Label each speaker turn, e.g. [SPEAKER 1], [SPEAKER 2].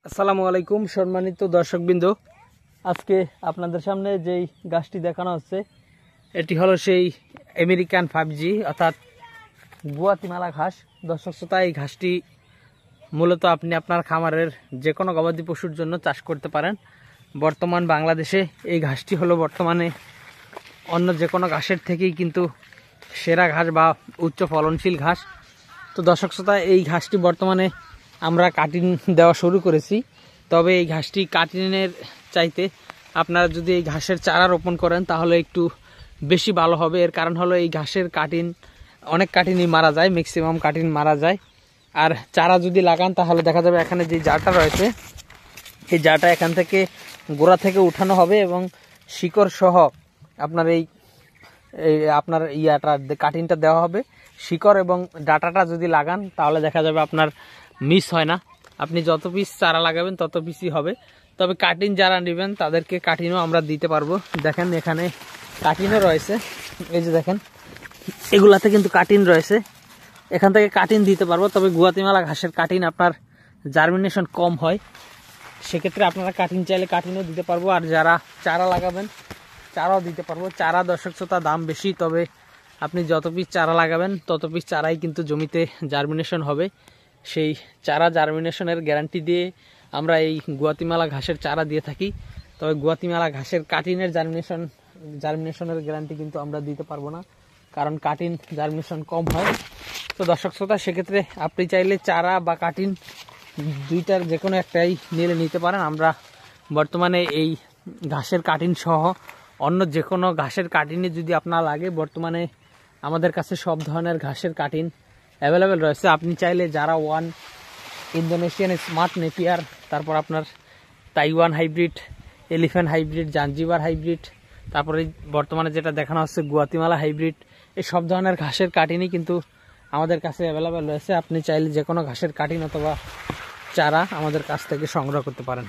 [SPEAKER 1] আসসালামু আলাইকুম সম্মানিত দর্শকবৃন্দ, আজকে আপনাদের সামনে যেই গাছটি দেখানো হচ্ছে এটি হলো সেই আমেরিকান 5G অর্থাৎ গুয়াতিমালা ঘাস। দর্শক শ্রোতা, এই ঘাসটি মূলত আপনি আপনার খামারের যে কোনো গবাদি পশুর জন্য চাষ করতে পারেন। বর্তমান বাংলাদেশে এই ঘাসটি হলো বর্তমানে অন্য যে কোনো ঘাসের থেকেই কিন্তু সেরা ঘাস বা উচ্চ ফলনশীল ঘাস। তো দর্শক শ্রোতা, এই ঘাসটি বর্তমানে আমরা কাটিং দেওয়া শুরু করেছি। তবে এই ঘাসটি কাটিনের চাইতে আপনারা যদি এই ঘাসের চারা রোপণ করেন তাহলে একটু বেশি ভালো হবে। এর কারণ হলো এই ঘাসের কাটিন অনেক কাটিনই মারা যায়, ম্যাক্সিমাম কাটিন মারা যায়। আর চারা যদি লাগান তাহলে দেখা যাবে এখানে যে জারটা রয়েছে এই জারটা এখান থেকে গোড়া থেকে উঠানো হবে এবং শিকড় সহ আপনার এই আপনার কাটিনটা দেওয়া হবে। শিকড় এবং ডাটাটা যদি লাগান তাহলে দেখা যাবে আপনার মিস হয় না। আপনি যত পিস চারা লাগাবেন তত পিসই হবে। তবে কাটিন যারা নেবেন তাদেরকে কাটিনও আমরা দিতে পারবো। দেখেন এখানে কাটিনও রয়েছে, এই যে দেখেন এগুলাতে কিন্তু কাটিন রয়েছে, এখান থেকে কাটিন দিতে পারবো। তবে গুয়াতিমালা ঘাসের কাটিন আপনার জার্মিনেশন কম হয়, সেক্ষেত্রে আপনারা কাটিন চাইলে কাটিনও দিতে পারবো। আর যারা চারা লাগাবেন চারাও দিতে পারবো। চারা দর্শক শ্রোতা দাম বেশি, তবে আপনি যত পিস চারা লাগাবেন তত পিস চারাই কিন্তু জমিতে জার্মিনেশন হবে। সেই চারা জার্মিনেশনের গ্যারান্টি দিয়ে আমরা এই গুয়াতিমালা ঘাসের চারা দিয়ে থাকি। তবে গুয়াতিমালা ঘাসের কাটিনের জার্মিনেশনের গ্যারান্টি কিন্তু আমরা দিতে পারবো না, কারণ কাটিন জার্মিনেশন কম হয়। তো দর্শক শ্রোতা, সেক্ষেত্রে আপনি চাইলে চারা বা কাটিন দুইটার যে কোনো একটাই নিতে পারেন। আমরা বর্তমানে এই ঘাসের কাটিন সহ অন্য যে কোনো ঘাসের কাটিনে যদি আপনার লাগে, বর্তমানে আমাদের কাছে সব ধরনের ঘাসের কাটিন অ্যাভেলেবেল রয়েছে। আপনি চাইলে যারা ওয়ান, ইন্দোনেশিয়ান স্মার্ট নেপিয়ার, তারপর আপনার Taiwan hybrid, elephant hybrid, Zanzibar hybrid, তারপরে বর্তমানে যেটা দেখানো হচ্ছে গুয়াতিমালা হাইব্রিড, এই সব ধরনের ঘাসের কাটিনই কিন্তু আমাদের কাছে অ্যাভেলেবেল রয়েছে। আপনি চাইলে যে কোনো ঘাসের কাটিন অথবা চারা আমাদের কাছ থেকে সংগ্রহ করতে পারেন।